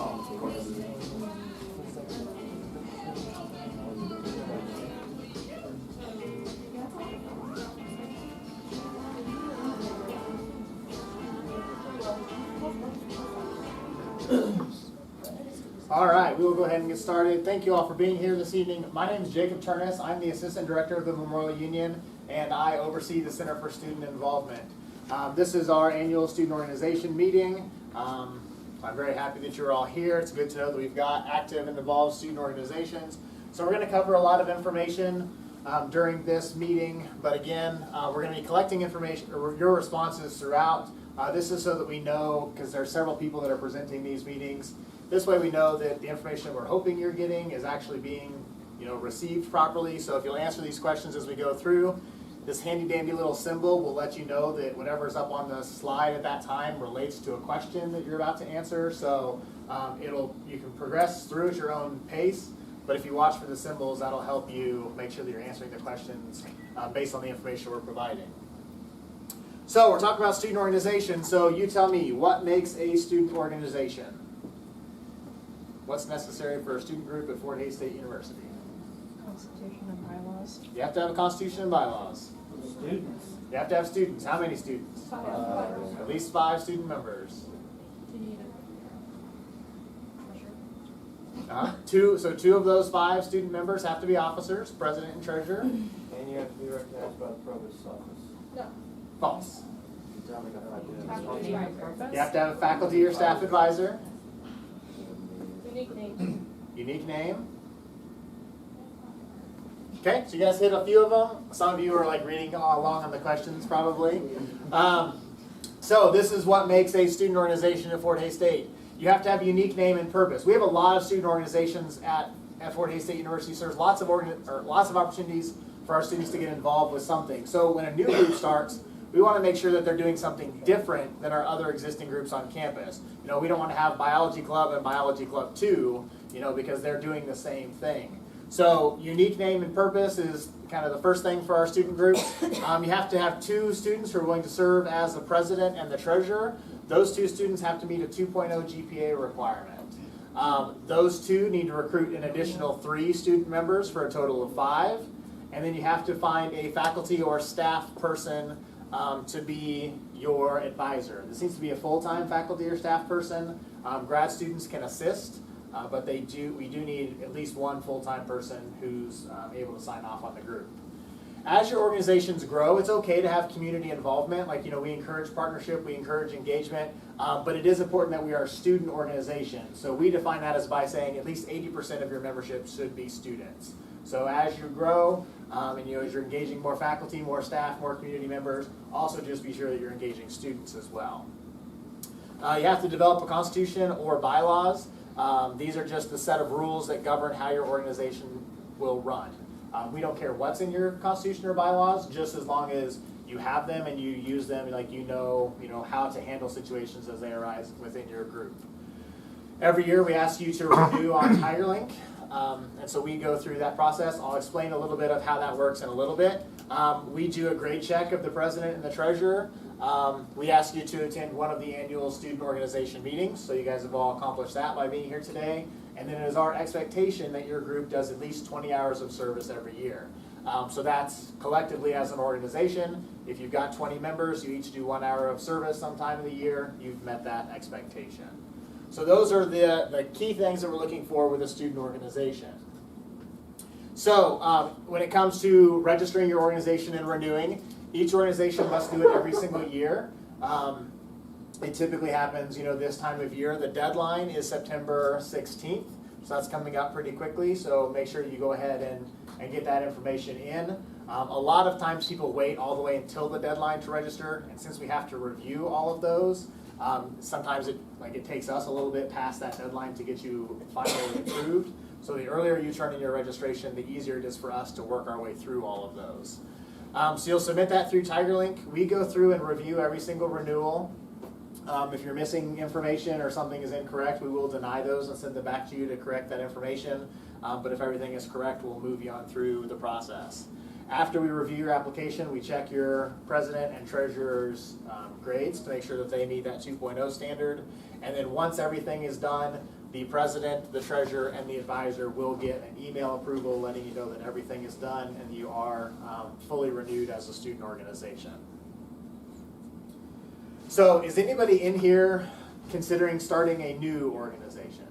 Of course. All right, we will go ahead and get started. Thank you all for being here this evening. My name is Jacob Turness. I'm the Assistant Director of the Memorial Union, and I oversee the Center for Student Involvement. This is our annual student organization meeting. I'm very happy that you're all here. It's good to know that we've got active and involved student organizations. So we're going to cover a lot of information during this meeting, but again, we're going to be collecting information, or your responses throughout. This is so that we know, because there are several people that are presenting these meetings. This way we know that the information we're hoping you're getting is actually being, received properly. So if you'll answer these questions as we go through, this handy dandy little symbol will let you know that whatever's up on the slide at that time relates to a question that you're about to answer. So you can progress through at your own pace, but if you watch for the symbols, that'll help you make sure that you're answering the questions based on the information we're providing. So we're talking about student organization. So you tell me, what makes a student organization? What's necessary for a student group at Fort Hays State University? Constitution and bylaws. You have to have a constitution and bylaws. Students. You have to have students. How many students? 5. At least 5 student members. Do you need a treasurer? So 2 of those 5 student members have to be officers, president and treasurer. And you have to be recognized by the provost's office. No. False. You tell me if I do Faculty or purpose? You have to have a faculty or staff advisor. Unique name. Unique name. Okay, so you guys hit a few of them. Some of you are like reading along on the questions probably. So this is what makes a student organization at Fort Hays State. You have to have a unique name and purpose. We have a lot of student organizations at Fort Hays State University, so there's lots of opportunities for our students to get involved with something. So when a new group starts, we want to make sure that they're doing something different than our other existing groups on campus. We don't want to have Biology Club and Biology Club 2, because they're doing the same thing. So unique name and purpose is kind of the first thing for our student groups. You have to have 2 students who are willing to serve as the president and the treasurer. Those 2 students have to meet a 2.0 GPA requirement. Those 2 need to recruit an additional 3 student members for a total of 5. And then you have to find a faculty or staff person to be your advisor. This needs to be a full-time faculty or staff person. Grad students can assist, but we do need at least one full-time person who's able to sign off on the group. As your organizations grow, it's okay to have community involvement. We encourage partnership, we encourage engagement, but it is important that we are a student organization. So we define that as by saying at least 80% of your membership should be students. So as you grow, and as you're engaging more faculty, more staff, more community members, also just be sure that you're engaging students as well. You have to develop a constitution or bylaws. These are just the set of rules that govern how your organization will run. We don't care what's in your constitution or bylaws, just as long as you have them and you use them, you know how to handle situations as they arise within your group. Every year we ask you to renew on TigerLink. And so we go through that process. I'll explain a little bit of how that works in a little bit. We do a grade check of the president and the treasurer. We ask you to attend one of the annual student organization meetings, so you guys have all accomplished that by being here today. And then it is our expectation that your group does at least 20 hours of service every year. So that's collectively as an organization. If you've got 20 members, you each do 1 hour of service sometime in the year, you've met that expectation. So those are the key things that we're looking for with a student organization. So when it comes to registering your organization and renewing, each organization must do it every single year. It typically happens, this time of year. The deadline is September 16th, so that's coming up pretty quickly. So make sure you go ahead and get that information in. A lot of times people wait all the way until the deadline to register, and since we have to review all of those, sometimes it takes us a little bit past that deadline to get you finally approved. So the earlier you turn in your registration, the easier it is for us to work our way through all of those. So you'll submit that through TigerLink. We go through and review every single renewal. If you're missing information or something is incorrect, we will deny those and send them back to you to correct that information. But if everything is correct, we'll move you on through the process. After we review your application, we check your president and treasurer's grades to make sure that they meet that 2.0 standard. And then once everything is done, the president, the treasurer, and the advisor will get an email approval letting you know that everything is done and you are fully renewed as a student organization. So is anybody in here considering starting a new organization?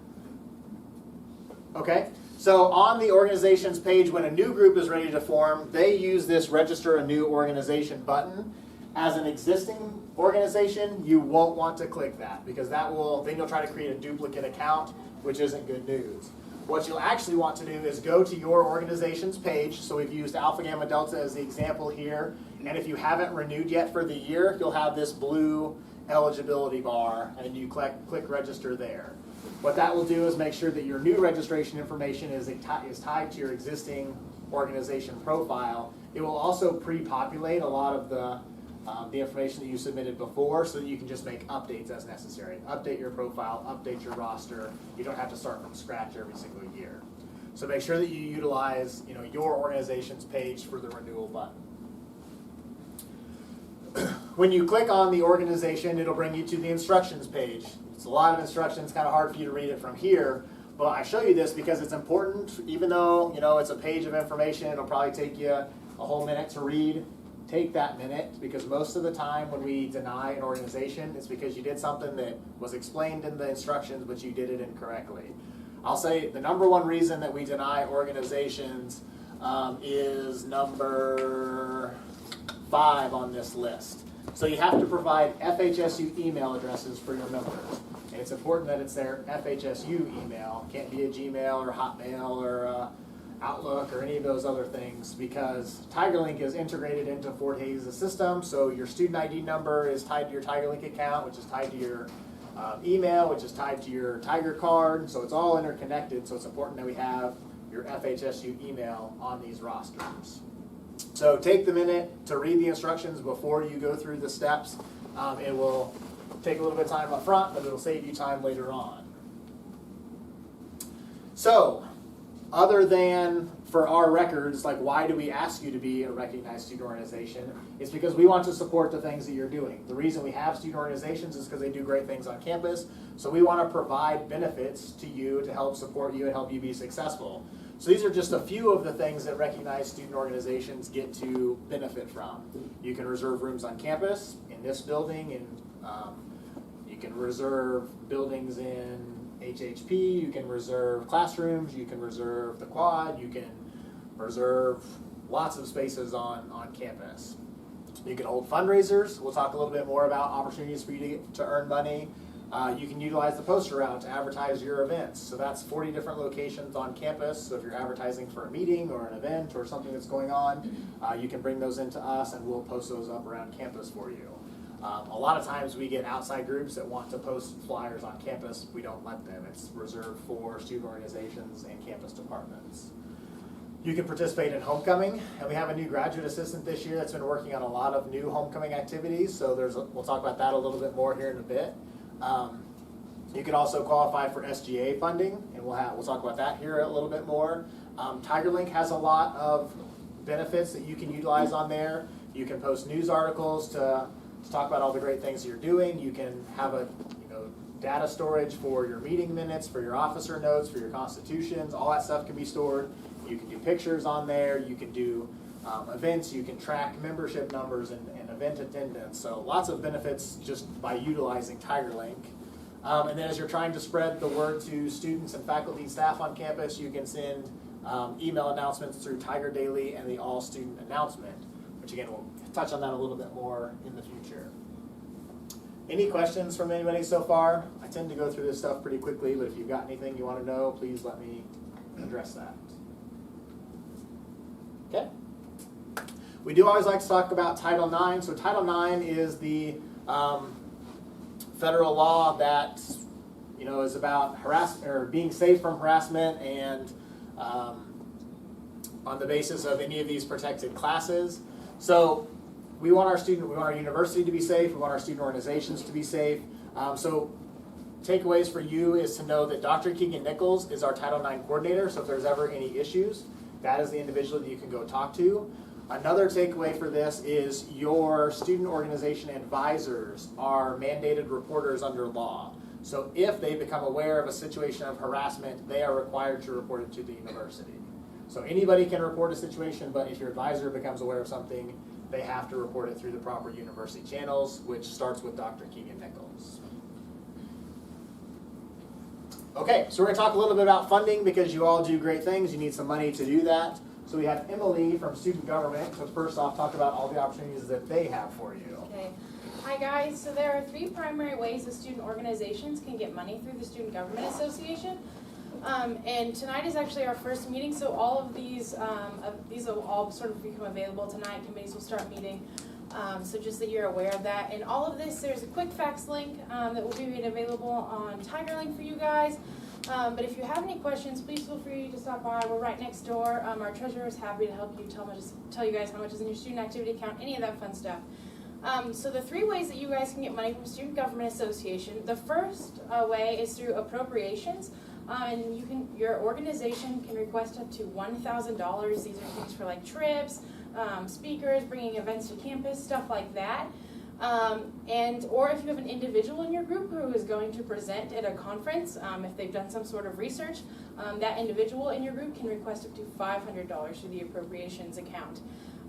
Okay, so on the organizations page, when a new group is ready to form, they use this register a new organization button. As an existing organization, you won't want to click that because then you'll try to create a duplicate account, which isn't good news. What you'll actually want to do is go to your organization's page. So we've used Alpha Gamma Delta as the example here. And if you haven't renewed yet for the year, you'll have this blue eligibility bar and you click register there. What that will do is make sure that your new registration information is tied to your existing organization profile. It will also pre-populate a lot of the information that you submitted before so that you can just make updates as necessary. Update your profile, update your roster. You don't have to start from scratch every single year. So make sure that you utilize your organization's page for the renewal button. When you click on the organization, it'll bring you to the instructions page. It's a lot of instructions, kind of hard for you to read it from here, but I show you this because it's important. Even though it's a page of information, it'll probably take you a whole minute to read. Take that minute, because most of the time when we deny an organization, it's because you did something that was explained in the instructions, but you did it incorrectly. I'll say the number one reason that we deny organizations is number 5 on this list. So you have to provide FHSU email addresses for your members. And it's important that it's their FHSU email. Can't be a Gmail or Hotmail or Outlook or any of those other things, because TigerLink is integrated into Fort Hays' system. So your student ID number is tied to your TigerLink account, which is tied to your email, which is tied to your Tiger card. So it's all interconnected. So it's important that we have your FHSU email on these rosters. So take the minute to read the instructions before you go through the steps. It will take a little bit of time up front, but it'll save you time later on. So, other than for our records, like why do we ask you to be a recognized student organization? It's because we want to support the things that you're doing. The reason we have student organizations is because they do great things on campus. So we want to provide benefits to you to help support you and help you be successful. So these are just a few of the things that recognized student organizations get to benefit from. You can reserve rooms on campus, in this building, and you can reserve buildings in HHP, you can reserve classrooms, you can reserve the quad, you can reserve lots of spaces on campus. You can hold fundraisers. We'll talk a little bit more about opportunities for you to earn money. You can utilize the poster route to advertise your events. So that's 40 different locations on campus. So if you're advertising for a meeting or an event or something that's going on, you can bring those into us and we'll post those up around campus for you. A lot of times we get outside groups that want to post flyers on campus. We don't let them. It's reserved for student organizations and campus departments. You can participate in homecoming, and we have a new graduate assistant this year that's been working on a lot of new homecoming activities. So we'll talk about that a little bit more here in a bit. You can also qualify for SGA funding, and we'll talk about that here a little bit more. TigerLink has a lot of benefits that you can utilize on there. You can post news articles to talk about all the great things you're doing. You can have a data storage for your meeting minutes, for your officer notes, for your constitutions. All that stuff can be stored. You can do pictures on there. You can do events. You can track membership numbers and event attendance. So lots of benefits just by utilizing TigerLink. And then as you're trying to spread the word to students and faculty and staff on campus, you can send email announcements through Tiger Daily and the All Student Announcement, which again, we'll touch on that a little bit more in the future. Any questions from anybody so far? I tend to go through this stuff pretty quickly, but if you've got anything you want to know, please let me address that. Okay. We do always like to talk about Title IX. So Title IX is the federal law that is about harassment or being safe from harassment and on the basis of any of these protected classes. So we want our university to be safe. We want our student organizations to be safe. So takeaways for you is to know that Dr. Keegan Nichols is our Title IX coordinator. So if there's ever any issues, that is the individual that you can go talk to. Another takeaway for this is your student organization advisors are mandated reporters under law. So if they become aware of a situation of harassment, they are required to report it to the university. So anybody can report a situation, but if your advisor becomes aware of something, they have to report it through the proper university channels, which starts with Dr. Keegan Nichols. Okay, so we're going to talk a little bit about funding because you all do great things. You need some money to do that. So we have Emily from Student Government. So first off, talk about all the opportunities that they have for you. Okay. Hi guys, so there are 3 primary ways that student organizations can get money through the Student Government Association. And tonight is actually our first meeting, so all of these will all sort of become available tonight. Committees will start meeting, so just that you're aware of that. And all of this, there's a quick fax link that will be made available on TigerLink for you guys. But if you have any questions, please feel free to stop by. We're right next door. Our treasurer is happy to help you tell you guys how much is in your student activity account, any of that fun stuff. So the 3 ways that you guys can get money from Student Government Association. The first way is through appropriations. And your organization can request up to $1,000. These are things for like trips, speakers, bringing events to campus, stuff like that. Or if you have an individual in your group who is going to present at a conference, if they've done some sort of research, that individual in your group can request up to $500 through the appropriations account.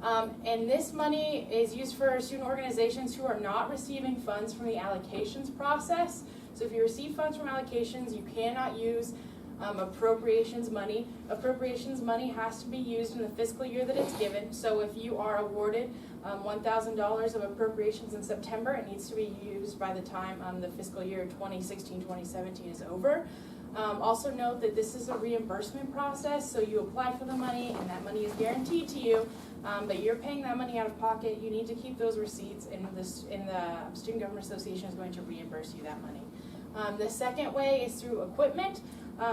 And this money is used for student organizations who are not receiving funds from the allocations process. So if you receive funds from allocations, you cannot use appropriations money. Appropriations money has to be used in the fiscal year that it's given. So if you are awarded $1,000 of appropriations in September, it needs to be used by the time the fiscal year 2016-2017 is over. Also note that this is a reimbursement process, so you apply for the money and that money is guaranteed to you, but you're paying that money out of pocket. You need to keep those receipts, and the Student Government Association is going to reimburse you that money. The second way is through equipment.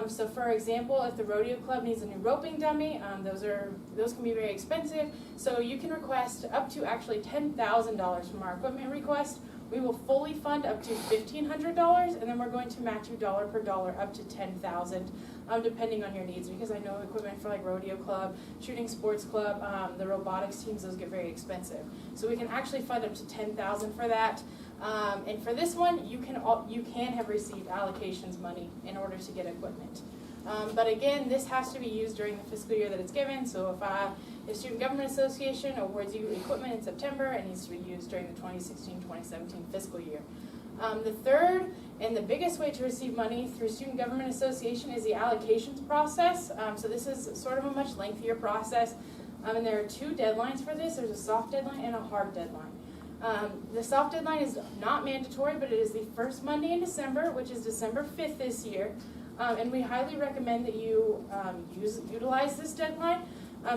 So for example, if the rodeo club needs a new roping dummy, those can be very expensive. So you can request up to actually $10,000 from our equipment request. We will fully fund up to $1,500, and then we're going to match you dollar per dollar up to $10,000, depending on your needs. Because I know equipment for like rodeo club, shooting sports club, the robotics teams, those get very expensive. So we can actually fund up to $10,000 for that. And for this one, you can have received allocations money in order to get equipment. But again, this has to be used during the fiscal year that it's given. So if the Student Government Association awards you equipment in September, it needs to be used during the 2016-2017 fiscal year. The third and the biggest way to receive money through Student Government Association is the allocations process. So this is sort of a much lengthier process. And there are 2 deadlines for this. There's a soft deadline and a hard deadline. The soft deadline is not mandatory, but it is the first Monday in December, which is December 5th this year. And we highly recommend that you utilize this deadline.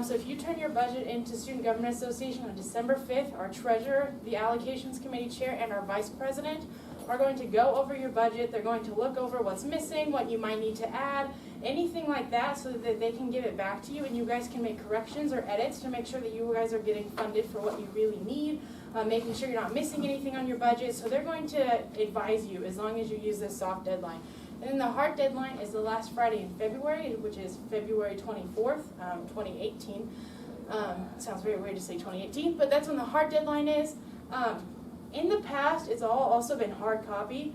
So if you turn your budget into Student Government Association on December 5th, our treasurer, the allocations committee chair, and our vice president are going to go over your budget. They're going to look over what's missing, what you might need to add, anything like that, so that they can give it back to you and you guys can make corrections or edits to make sure that you guys are getting funded for what you really need, making sure you're not missing anything on your budget. So they're going to advise you as long as you use this soft deadline. And then the hard deadline is the last Friday in February, which is February 24th, 2018. Sounds very weird to say 2018, but that's when the hard deadline is. In the past, it's also been hard copy.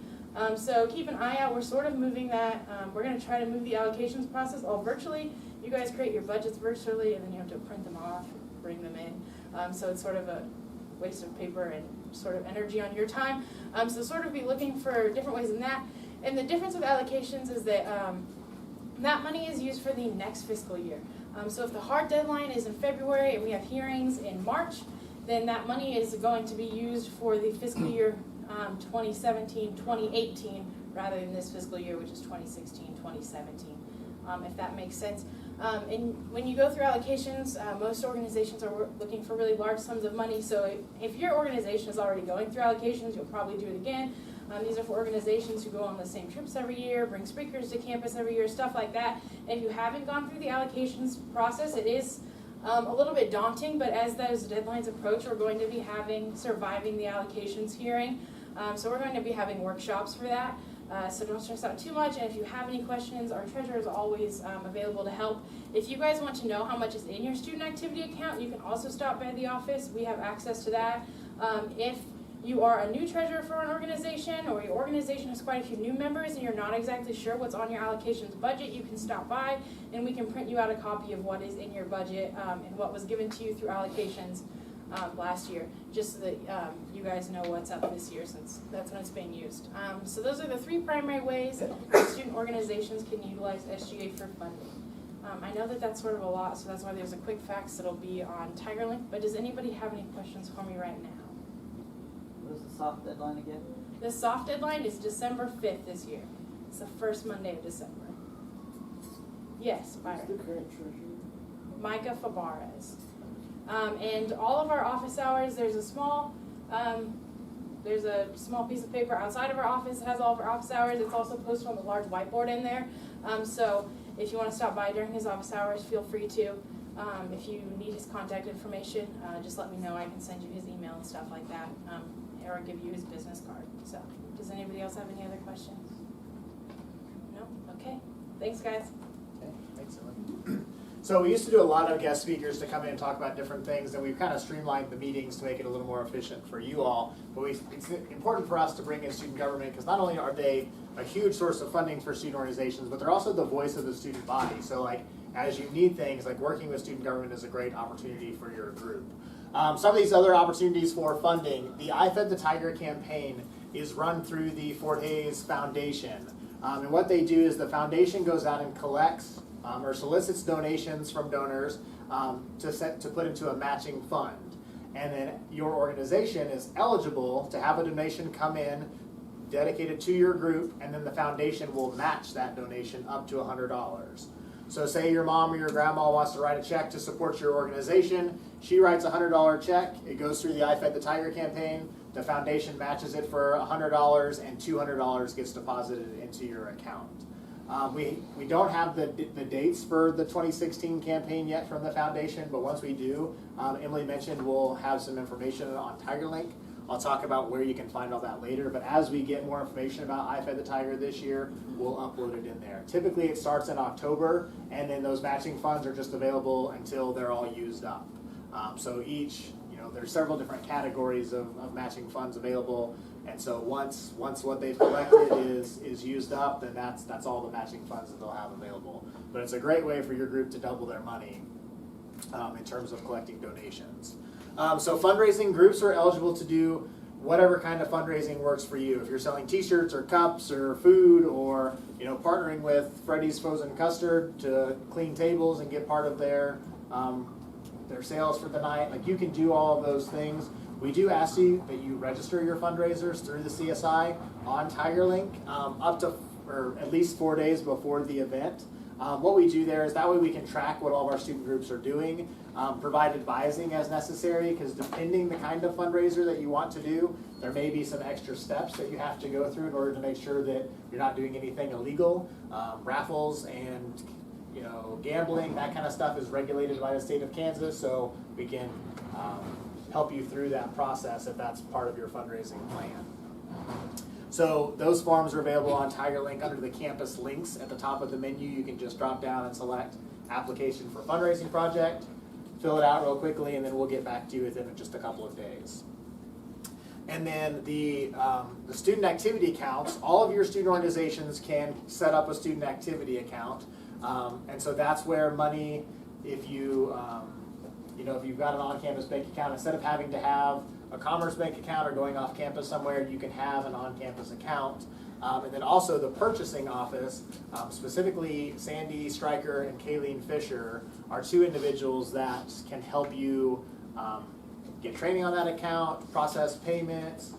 So keep an eye out. We're sort of moving that. We're going to try to move the allocations process all virtually. You guys create your budgets virtually, and then you have to print them off, bring them in. So it's sort of a waste of paper and sort of energy on your time. So sort of be looking for different ways in that. And the difference with allocations is that that money is used for the next fiscal year. So if the hard deadline is in February and we have hearings in March, then that money is going to be used for the fiscal year 2017-2018 rather than this fiscal year, which is 2016-2017, if that makes sense. And when you go through allocations, most organizations are looking for really large sums of money. So if your organization is already going through allocations, you'll probably do it again. These are for organizations who go on the same trips every year, bring speakers to campus every year, stuff like that. And if you haven't gone through the allocations process, it is a little bit daunting, but as those deadlines approach, we're going to be having Surviving the Allocations hearing. So we're going to be having workshops for that. So don't stress out too much, and if you have any questions, our treasurer is always available to help. If you guys want to know how much is in your student activity account, you can also stop by the office. We have access to that. If you are a new treasurer for an organization, or your organization has quite a few new members and you're not exactly sure what's on your allocations budget, you can stop by and we can print you out a copy of what is in your budget and what was given to you through allocations last year, just so that you guys know what's up this year, since that's when it's being used. So those are the three primary ways that student organizations can utilize SGA for funding. I know that that's sort of a lot, so that's why there's a quick fax that'll be on TigerLink, but does anybody have any questions for me right now? What is the soft deadline again? The soft deadline is December 5th this year. It's the first Monday of December. Yes, Byron. Who's the current treasurer? Micah Fabarez. And all of our office hours, there's a small piece of paper outside of our office that has all of our office hours. It's also posted on the large whiteboard in there. So if you want to stop by during his office hours, feel free to. If you need his contact information, just let me know. I can send you his email and stuff like that, or give you his business card. So does anybody else have any other questions? No? Okay. Thanks, guys. Okay, thanks, Emily. So we used to do a lot of guest speakers to come in and talk about different things, and we've kind of streamlined the meetings to make it a little more efficient for you all. But it's important for us to bring in student government, because not only are they a huge source of funding for student organizations, but they're also the voice of the student body. So like, as you need things, like working with student government is a great opportunity for your group. Some of these other opportunities for funding, the I Fed the Tiger campaign is run through the Fort Hays Foundation. And what they do is the foundation goes out and collects or solicits donations from donors to put into a matching fund. And then your organization is eligible to have a donation come in dedicated to your group, and then the foundation will match that donation up to $100. So say your mom or your grandma wants to write a check to support your organization. She writes a $100 check. It goes through the I Fed the Tiger campaign. The foundation matches it for $100, and $200 gets deposited into your account. We don't have the dates for the 2016 campaign yet from the foundation, but once we do, Emily mentioned we'll have some information on TigerLink. I'll talk about where you can find all that later, but as we get more information about I Fed the Tiger this year, we'll upload it in there. Typically it starts in October, and then those matching funds are just available until they're all used up. So each, there's several different categories of matching funds available, and so once what they've collected is used up, then that's all the matching funds that they'll have available. But it's a great way for your group to double their money in terms of collecting donations. So fundraising groups are eligible to do whatever kind of fundraising works for you. If you're selling t-shirts or cups or food, or partnering with Freddy's Frozen Custard to clean tables and get part of their sales for the night, like, you can do all of those things. We do ask you that you register your fundraisers through the CSI on TigerLink up to or at least 4 days before the event. What we do there is that way we can track what all of our student groups are doing, provide advising as necessary, because depending the kind of fundraiser that you want to do, there may be some extra steps that you have to go through in order to make sure that you're not doing anything illegal. Raffles and gambling, that kind of stuff is regulated by the state of Kansas, so we can help you through that process if that's part of your fundraising plan. So those forms are available on TigerLink under the campus links at the top of the menu. You can just drop down and select application for fundraising project, fill it out real quickly, and then we'll get back to you within just a couple of days. And then the student activity accounts, all of your student organizations can set up a student activity account. And so that's where money, if you've got an on-campus bank account, instead of having to have a Commerce Bank account or going off campus somewhere, you can have an on-campus account. And then also the purchasing office, specifically Sandy Stryker and Kayleen Fisher, are two individuals that can help you get training on that account, process payments,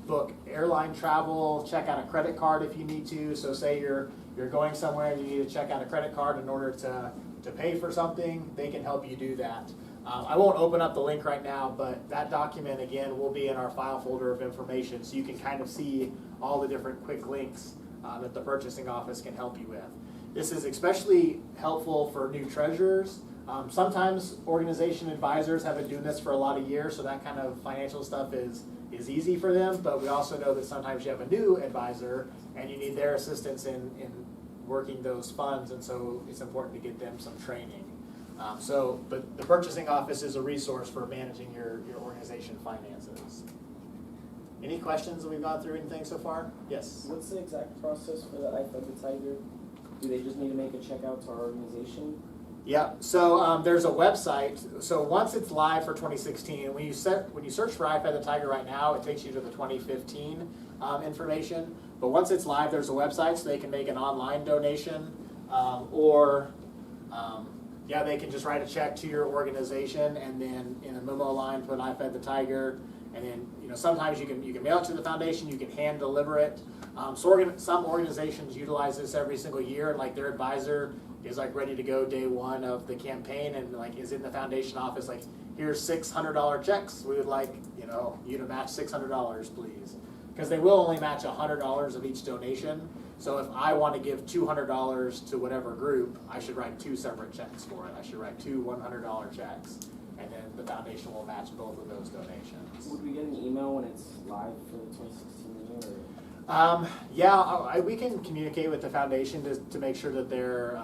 book airline travel, check out a credit card if you need to. So say you're going somewhere and you need to check out a credit card in order to pay for something, they can help you do that. I won't open up the link right now, but that document, again, will be in our file folder of information, so you can kind of see all the different quick links that the purchasing office can help you with. This is especially helpful for new treasurers. Sometimes organization advisors have been doing this for a lot of years, so that kind of financial stuff is easy for them, but we also know that sometimes you have a new advisor and you need their assistance in working those funds, and so it's important to get them some training. But the purchasing office is a resource for managing your organization finances. Any questions that we've gone through anything so far? Yes. What's the exact process for the I Fed the Tiger? Do they just need to make a checkout to our organization? Yeah, so there's a website. So once it's live for 2016, when you search for I Fed the Tiger right now, it takes you to the 2015 information. But once it's live, there's a website, so they can make an online donation, or they can just write a check to your organization, and then in a memo line put I Fed the Tiger, and then sometimes you can mail it to the foundation, you can hand deliver it. Some organizations utilize this every single year, and like their advisor is like ready to go day one of the campaign, and like is in the foundation office like, here's $600 checks. We would like you to match $600, please, because they will only match $100 of each donation. So if I want to give $200 to whatever group, I should write 2 separate checks for it. I should write 2 $100 checks, and then the foundation will match both of those donations. Would we get an email when it's live for the 2016 year? We can communicate with the foundation to make sure that their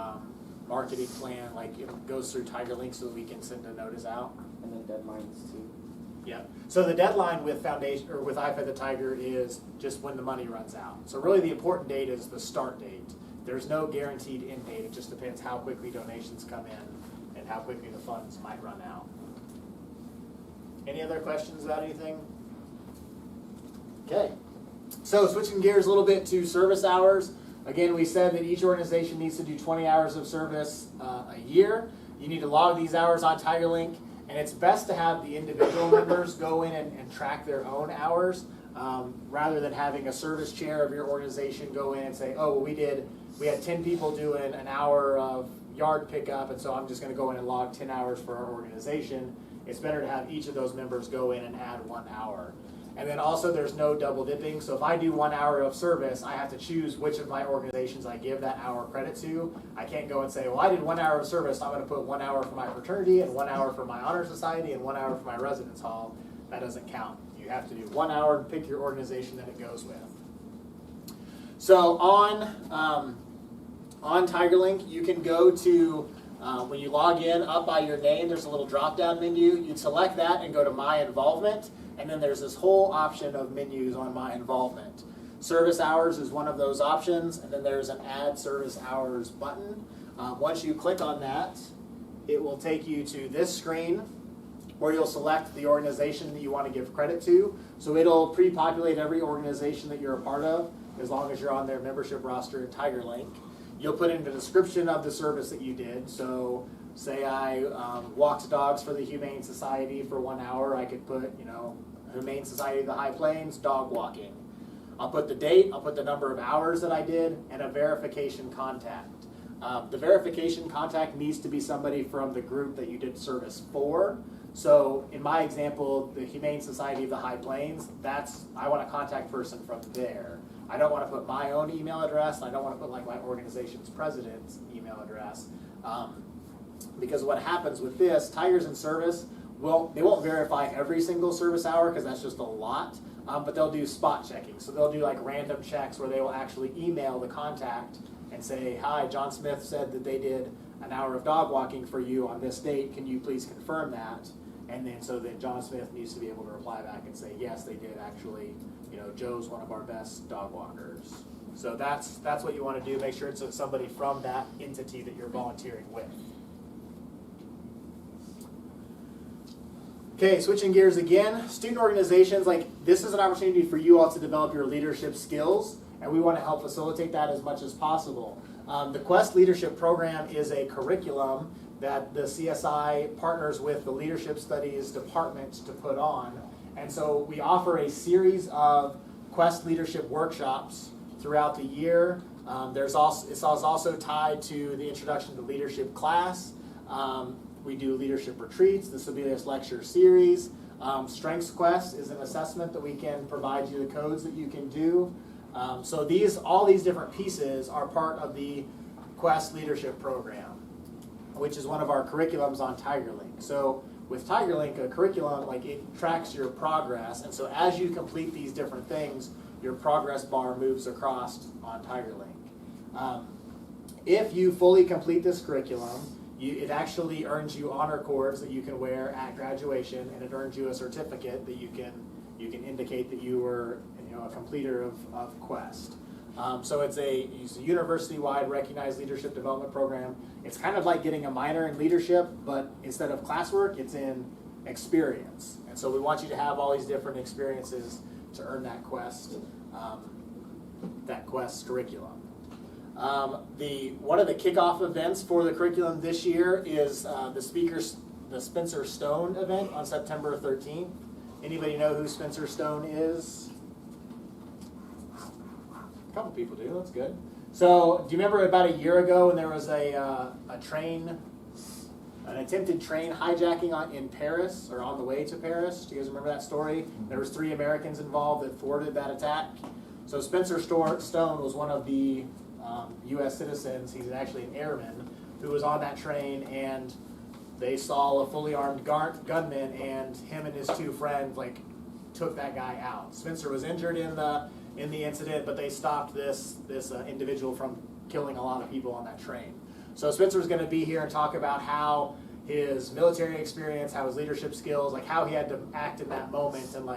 marketing plan goes through TigerLink so that we can send a notice out. And then deadlines too. Yeah. So the deadline with foundation or with I Fed the Tiger is just when the money runs out. So really the important date is the start date. There's no guaranteed end date. It just depends how quickly donations come in and how quickly the funds might run out. Any other questions about anything? Okay. So switching gears a little bit to service hours. Again, we said that each organization needs to do 20 hours of service a year. You need to log these hours on TigerLink, and it's best to have the individual members go in and track their own hours rather than having a service chair of your organization go in and say, oh, well, we had 10 people doing an hour of yard pickup, and so I'm just going to go in and log 10 hours for our organization. It's better to have each of those members go in and add 1 hour. And then also there's no double dipping. So if I do 1 hour of service, I have to choose which of my organizations I give that hour credit to. I can't go and say, well, I did 1 hour of service, I'm going to put 1 hour for my fraternity and 1 hour for my honor society and 1 hour for my residence hall. That doesn't count. You have to do 1 hour and pick your organization that it goes with. So on TigerLink, you can go to, when you log in, up by your name, there's a little drop-down menu. You'd select that and go to My Involvement. And then there's this whole option of menus on My Involvement. Service hours is one of those options, and then there's an Add Service Hours button. Once you click on that, it will take you to this screen where you'll select the organization that you want to give credit to. So it'll pre-populate every organization that you're a part of, as long as you're on their membership roster at TigerLink. You'll put in the description of the service that you did. So say I walked dogs for the Humane Society for 1 hour, I could put, Humane Society of the High Plains, dog walking. I'll put the date, I'll put the number of hours that I did, and a verification contact. The verification contact needs to be somebody from the group that you did service for. So in my example, the Humane Society of the High Plains, I want a contact person from there. I don't want to put my own email address, and I don't want to put my organization's president's email address. Because what happens with this, Tigers in Service, they won't verify every single service hour because that's just a lot, but they'll do spot checking. So they'll do random checks where they will actually email the contact and say, hi, John Smith said that they did an hour of dog walking for you on this date. Can you please confirm that? And then so that John Smith needs to be able to reply back and say, yes, they did actually. Joe's one of our best dog walkers. So that's what you want to do. Make sure it's somebody from that entity that you're volunteering with. Okay, switching gears again. Student organizations, this is an opportunity for you all to develop your leadership skills, and we want to help facilitate that as much as possible. The Quest Leadership Program is a curriculum that the CSI partners with the Leadership Studies Department to put on. And so we offer a series of Quest leadership workshops throughout the year. It's also tied to the Introduction to Leadership class. We do leadership retreats. This will be this lecture series. Strengths Quest is an assessment that we can provide you the codes that you can do. So all these different pieces are part of the Quest Leadership Program, which is one of our curriculums on TigerLink. So with TigerLink, a curriculum, it tracks your progress, and so as you complete these different things, your progress bar moves across on TigerLink. If you fully complete this curriculum, it actually earns you honor cords that you can wear at graduation, and it earns you a certificate that you can you can indicate that you were a completer of Quest. So it's a university-wide recognized leadership development program. It's kind of like getting a minor in leadership, but instead of classwork, it's in experience. And so we want you to have all these different experiences to earn that Quest curriculum. One of the kickoff events for the curriculum this year is the Spencer Stone event on September 13th. Anybody know who Spencer Stone is? A couple people do. That's good. So, do you remember about a year ago when there was an attempted train hijacking in Paris, or on the way to Paris? Do you guys remember that story? There was 3 Americans involved that thwarted that attack. So Spencer Stone was one of the U.S. citizens. He's actually an airman who was on that train, and they saw a fully armed gunman, and him and his 2 friends took that guy out. Spencer was injured in the incident, but they stopped this individual from killing a lot of people on that train. So Spencer's going to be here and talk about how his military experience, how his leadership skills, how he had to act in that moment, and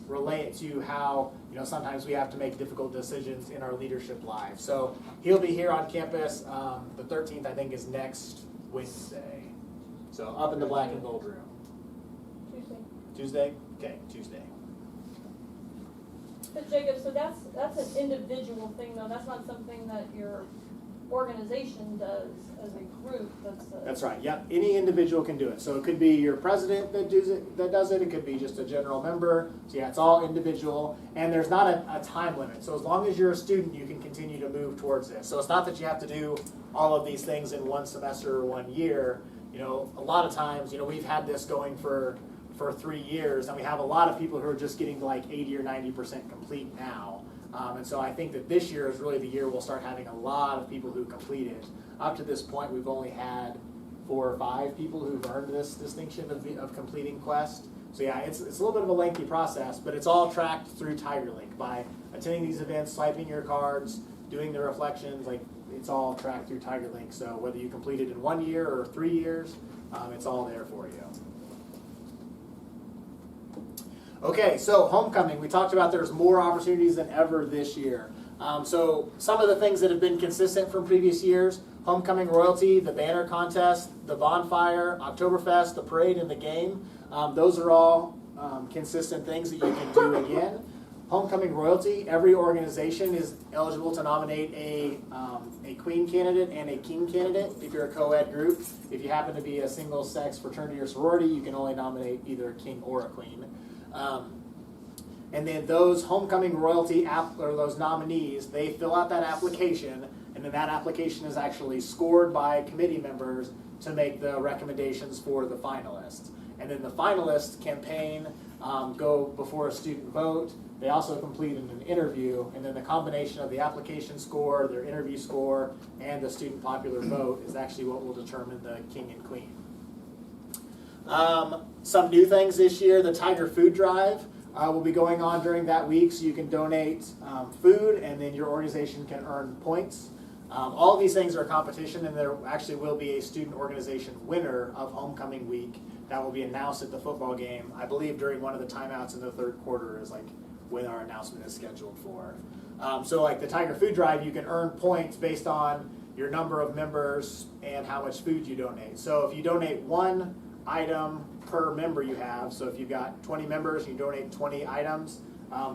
relate to how sometimes we have to make difficult decisions in our leadership lives. So he'll be here on campus. The 13th, I think, is next Wednesday. So up in the black and gold room. Tuesday? Okay, Tuesday. But Jacob, so that's an individual thing though, that's not something that your organization does as a group, That's right, yep, any individual can do it. So it could be your president that does it, it could be just a general member. So yeah, it's all individual, and there's not a time limit. So as long as you're a student, you can continue to move towards this. So it's not that you have to do all of these things in one semester or 1 year. A lot of times, we've had this going for 3 years, and we have a lot of people who are just getting to 80 or 90% complete now. And so I think that this year is really the year we'll start having a lot of people who complete it. Up to this point, we've only had 4 or 5 people who've earned this distinction of completing Quest. So yeah, it's a little bit of a lengthy process, but it's all tracked through TigerLink by attending these events, swiping your cards, doing the reflections. It's all tracked through TigerLink. So whether you complete it in 1 year or 3 years, it's all there for you. Okay, so homecoming. We talked about there's more opportunities than ever this year. So some of the things that have been consistent from previous years: homecoming royalty, the banner contest, the bonfire, Oktoberfest, the parade, and the game. Those are all consistent things that you can do again. Homecoming royalty, every organization is eligible to nominate a queen candidate and a king candidate if you're a co-ed group. If you happen to be a single-sex fraternity or sorority, you can only nominate either a king or a queen. And then those homecoming royalty or those nominees, they fill out that application, and then that application is actually scored by committee members to make the recommendations for the finalists. And then the finalists campaign, go before a student vote. They also complete an interview, and then the combination of the application score, their interview score, and the student popular vote is actually what will determine the king and queen. Some new things this year: the Tiger Food Drive will be going on during that week, so you can donate food, and then your organization can earn points. All of these things are a competition, and there actually will be a student organization winner of homecoming week that will be announced at the football game. I believe during one of the timeouts in the third quarter is when our announcement is scheduled for. So the Tiger Food Drive, you can earn points based on your number of members and how much food you donate. So if you donate 1 item per member you have, so if you've got 20 members and you donate 20 items,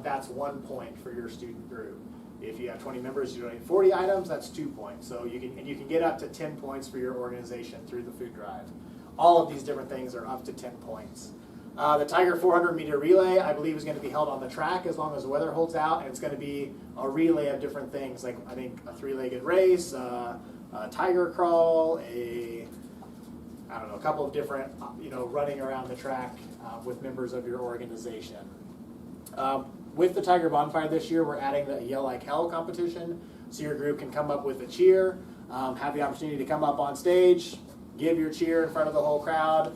that's 1 point for your student group. If you have 20 members, you donate 40 items, that's 2 points. So you can get up to 10 points for your organization through the food drive. All of these different things are up to 10 points. The Tiger 400 meter relay, I believe, is going to be held on the track as long as the weather holds out, and it's going to be a relay of different things, I think a 3-legged race, a tiger crawl, a couple of different, running around the track with members of your organization. With the Tiger Bonfire this year, we're adding the Yell Like Hell competition, so your group can come up with a cheer, have the opportunity to come up on stage, give your cheer in front of the whole crowd.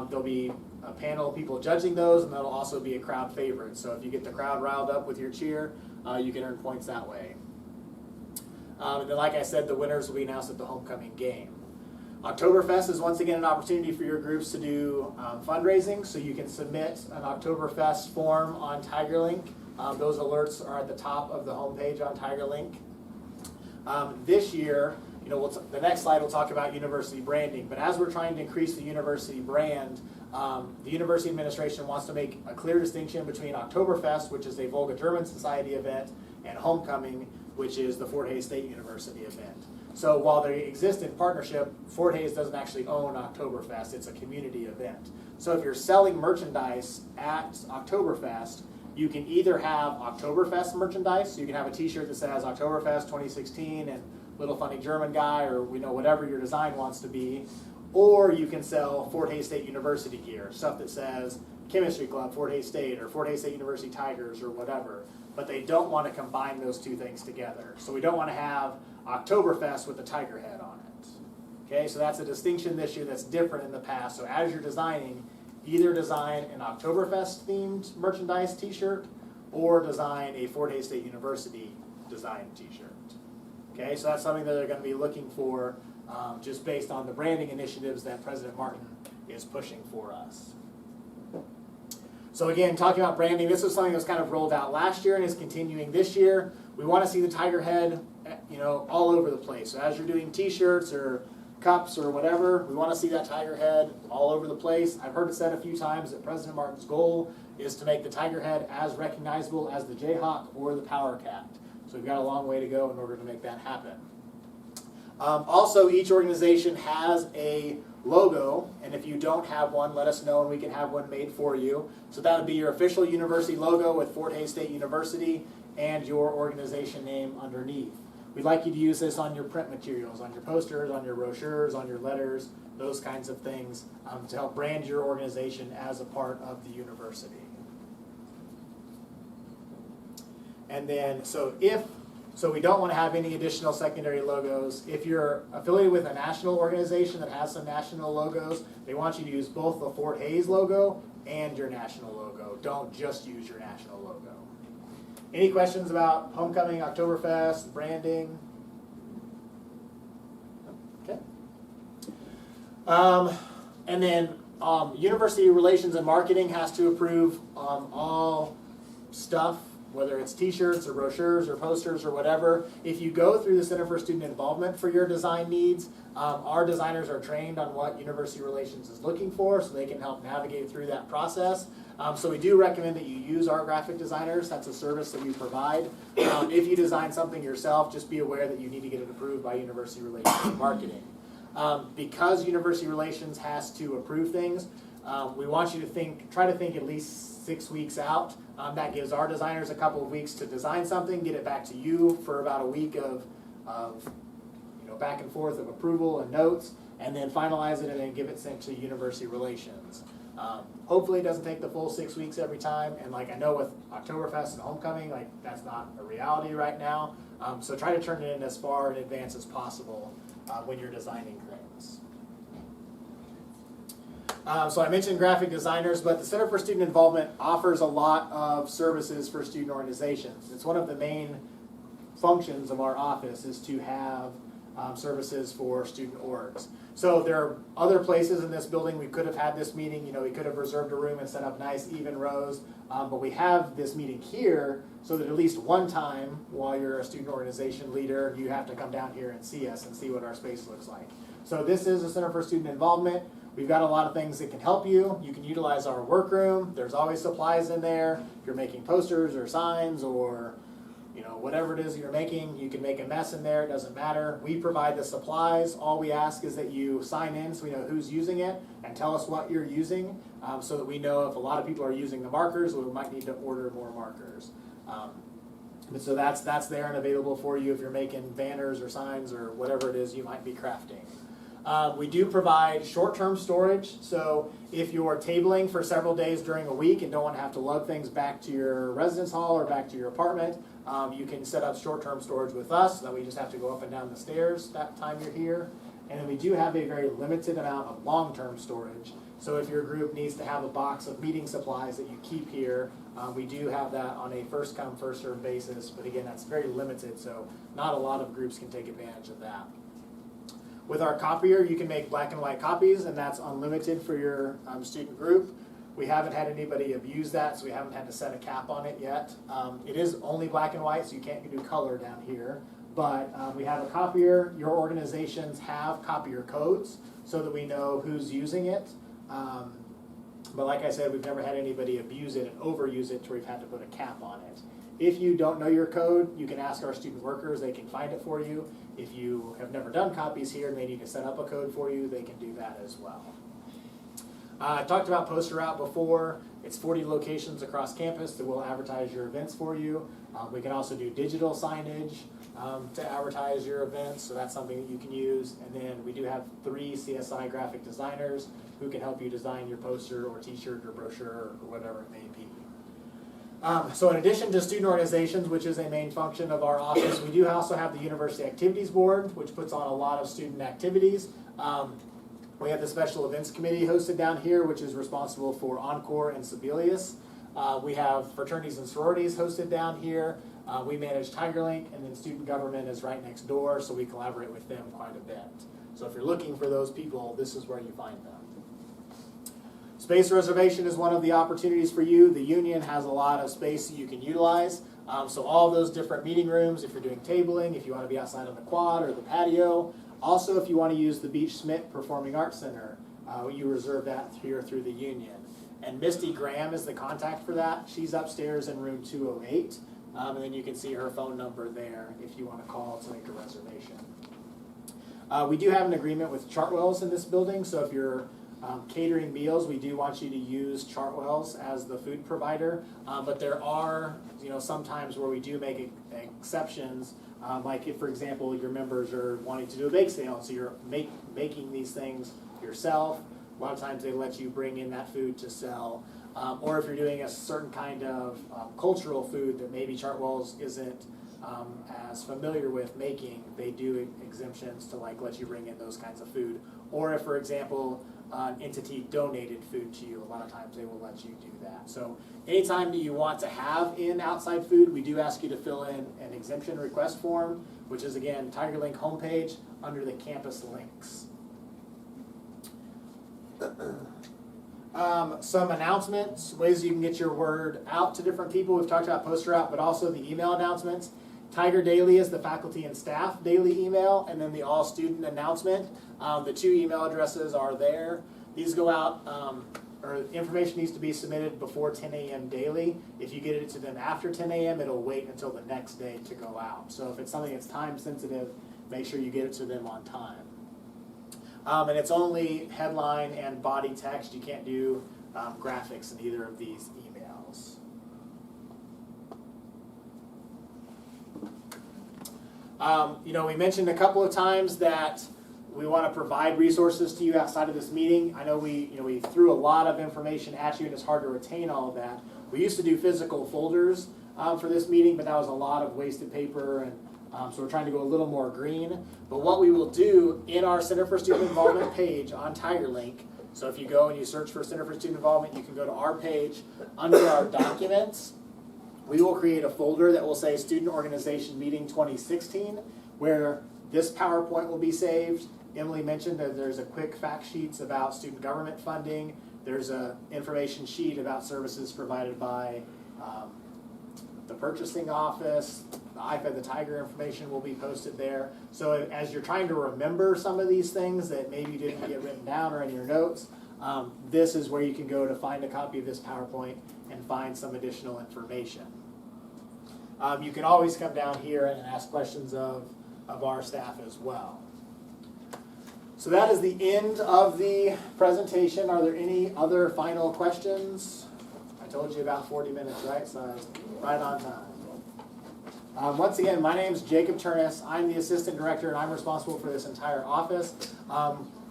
There'll be a panel of people judging those, and that'll also be a crowd favorite. So if you get the crowd riled up with your cheer, you can earn points that way. And then, like I said, the winners will be announced at the homecoming game. Oktoberfest is once again an opportunity for your groups to do fundraising, so you can submit an Oktoberfest form on TigerLink. Those alerts are at the top of the homepage on TigerLink. This year, the next slide will talk about university branding, but as we're trying to increase the university brand, the university administration wants to make a clear distinction between Oktoberfest, which is a Volga German Society event, and Homecoming, which is the Fort Hays State University event. So while they exist in partnership, Fort Hays doesn't actually own Oktoberfest, it's a community event. So if you're selling merchandise at Oktoberfest, you can either have Oktoberfest merchandise, so you can have a t-shirt that says Oktoberfest 2016 and Little Funny German Guy, or whatever your design wants to be, or you can sell Fort Hays State University gear, stuff that says Chemistry Club, Fort Hays State, or Fort Hays State University Tigers, or whatever. But they don't want to combine those two things together. So we don't want to have Oktoberfest with the tiger head on it. Okay, so that's a distinction this year that's different in the past. So as you're designing, either design an Oktoberfest themed merchandise t-shirt or design a Fort Hays State University design t-shirt. Okay, so that's something that they're going to be looking for just based on the branding initiatives that President Martin is pushing for us. So again, talking about branding, this is something that was kind of rolled out last year and is continuing this year. We want to see the tiger head, all over the place. So as you're doing t-shirts or cups or whatever, we want to see that tiger head all over the place. I've heard it said a few times that President Martin's goal is to make the tiger head as recognizable as the Jayhawk or the Power Cat. So we've got a long way to go in order to make that happen. Also, each organization has a logo, and if you don't have one, let us know and we can have one made for you. So that would be your official university logo with Fort Hays State University and your organization name underneath. We'd like you to use this on your print materials, on your posters, on your brochures, on your letters, those kinds of things to help brand your organization as a part of the university. And then, so we don't want to have any additional secondary logos. If you're affiliated with a national organization that has some national logos, they want you to use both the Fort Hays logo and your national logo. Don't just use your national logo. Any questions about Homecoming, Oktoberfest, branding? Okay. And then University Relations and Marketing has to approve all stuff, whether it's t-shirts or brochures or posters or whatever. If you go through the Center for Student Involvement for your design needs, our designers are trained on what University Relations is looking for, so they can help navigate through that process. So we do recommend that you use our graphic designers. That's a service that we provide. If you design something yourself, just be aware that you need to get it approved by University Relations and Marketing. Because University Relations has to approve things, we want you to try to think at least 6 weeks out. That gives our designers a couple of weeks to design something, get it back to you for about a week of back and forth of approval and notes, and then finalize it and then give it sent to University Relations. Hopefully it doesn't take the full 6 weeks every time, and I know with Oktoberfest and Homecoming, that's not a reality right now. So try to turn it in as far in advance as possible when you're designing things. So I mentioned graphic designers, but the Center for Student Involvement offers a lot of services for student organizations. It's one of the main functions of our office is to have services for student orgs. So there are other places in this building we could have had this meeting. We could have reserved a room and set up nice even rows, but we have this meeting here so that at least one time while you're a student organization leader, you have to come down here and see us and see what our space looks like. So this is the Center for Student Involvement. We've got a lot of things that can help you. You can utilize our workroom. There's always supplies in there. If you're making posters or signs or whatever it is you're making, you can make a mess in there. It doesn't matter. We provide the supplies. All we ask is that you sign in so we know who's using it and tell us what you're using so that we know if a lot of people are using the markers, we might need to order more markers. But so that's there and available for you if you're making banners or signs or whatever it is you might be crafting. We do provide short-term storage, so if you're tabling for several days during a week and don't want to have to lug things back to your residence hall or back to your apartment, you can set up short-term storage with us, so that we just have to go up and down the stairs that time you're here. And then we do have a very limited amount of long-term storage, so if your group needs to have a box of meeting supplies that you keep here, we do have that on a first-come, first-served basis, but again, that's very limited, so not a lot of groups can take advantage of that. With our copier, you can make black and white copies, and that's unlimited for your student group. We haven't had anybody abuse that, so we haven't had to set a cap on it yet. It is only black and white, so you can't do color down here. But we have a copier. Your organizations have copier codes so that we know who's using it. But like I said, we've never had anybody abuse it and overuse it to where we've had to put a cap on it. If you don't know your code, you can ask our student workers. They can find it for you. If you have never done copies here and they need to set up a code for you, they can do that as well. I talked about Poster Route before. It's 40 locations across campus that will advertise your events for you. We can also do digital signage to advertise your events, so that's something that you can use. And then we do have 3 CSI graphic designers who can help you design your poster or t-shirt or brochure or whatever it may be. So in addition to student organizations, which is a main function of our office, we do also have the University Activities Board, which puts on a lot of student activities. We have the Special Events Committee hosted down here, which is responsible for Encore and Sibelius. We have fraternities and sororities hosted down here. We manage TigerLink, and then student government is right next door, so we collaborate with them quite a bit. So if you're looking for those people, this is where you find them. Space reservation is one of the opportunities for you. The union has a lot of space that you can utilize. So all those different meeting rooms, if you're doing tabling, if you want to be outside on the quad or the patio. Also, if you want to use the Beach Smith Performing Arts Center, you reserve that here through the union. And Misty Graham is the contact for that. She's upstairs in room 208. And then you can see her phone number there if you want to call to make a reservation. We do have an agreement with Chartwells in this building, so if you're catering meals, we do want you to use Chartwells as the food provider. But there are, some times where we do make exceptions. Like if, for example, your members are wanting to do a bake sale, so you're making these things yourself. A lot of times they let you bring in that food to sell. Or if you're doing a certain kind of cultural food that maybe Chartwells isn't as familiar with making, they do exemptions to let you bring in those kinds of food. Or if, for example, an entity donated food to you, a lot of times they will let you do that. So anytime that you want to have in outside food, we do ask you to fill in an exemption request form, which is again TigerLink homepage under the campus links. Some announcements, ways you can get your word out to different people. We've talked about Poster Out, but also the email announcements. Tiger Daily is the faculty and staff daily email, and then the all student announcement. The 2 email addresses are there. These go out, or information needs to be submitted before 10 a.m. daily. If you get it to them after 10 a.m., it'll wait until the next day to go out. So if it's something that's time sensitive, make sure you get it to them on time. And it's only headline and body text. You can't do graphics in either of these emails. We mentioned a couple of times that we want to provide resources to you outside of this meeting. I know we threw a lot of information at you, and it's hard to retain all of that. We used to do physical folders for this meeting, but that was a lot of wasted paper, and so we're trying to go a little more green. But what we will do in our Center for Student Involvement page on TigerLink, so if you go and you search for Center for Student Involvement, you can go to our page. Under our documents, we will create a folder that will say Student Organization Meeting 2016, where this PowerPoint will be saved. Emily mentioned that there's a quick fact sheets about student government funding. There's an information sheet about services provided by the purchasing office. The iFed the Tiger information will be posted there. So as you're trying to remember some of these things that maybe didn't get written down or in your notes, this is where you can go to find a copy of this PowerPoint and find some additional information. You can always come down here and ask questions of our staff as well. So that is the end of the presentation. Are there any other final questions? I told you about 40 minutes, right? So I was right on time. Once again, my name is Jacob Turness. I'm the assistant director, and I'm responsible for this entire office.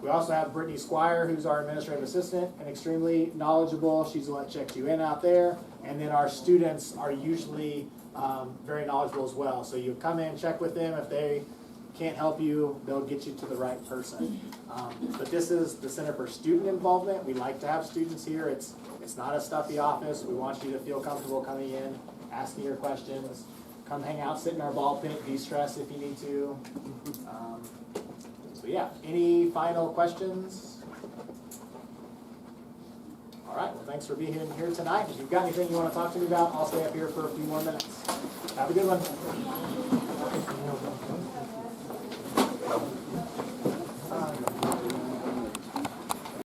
We also have Brittany Squire, who's our administrative assistant and extremely knowledgeable. She's the one that checks you in out there. And then our students are usually very knowledgeable as well. So you come in, check with them. If they can't help you, they'll get you to the right person. But this is the Center for Student Involvement. We like to have students here. It's not a stuffy office. We want you to feel comfortable coming in, asking your questions. Come hang out, sit in our ball pit, de-stress if you need to. So yeah, any final questions? All right, well, thanks for being here tonight. If you've got anything you want to talk to me about, I'll stay up here for a few more minutes. Have a good one.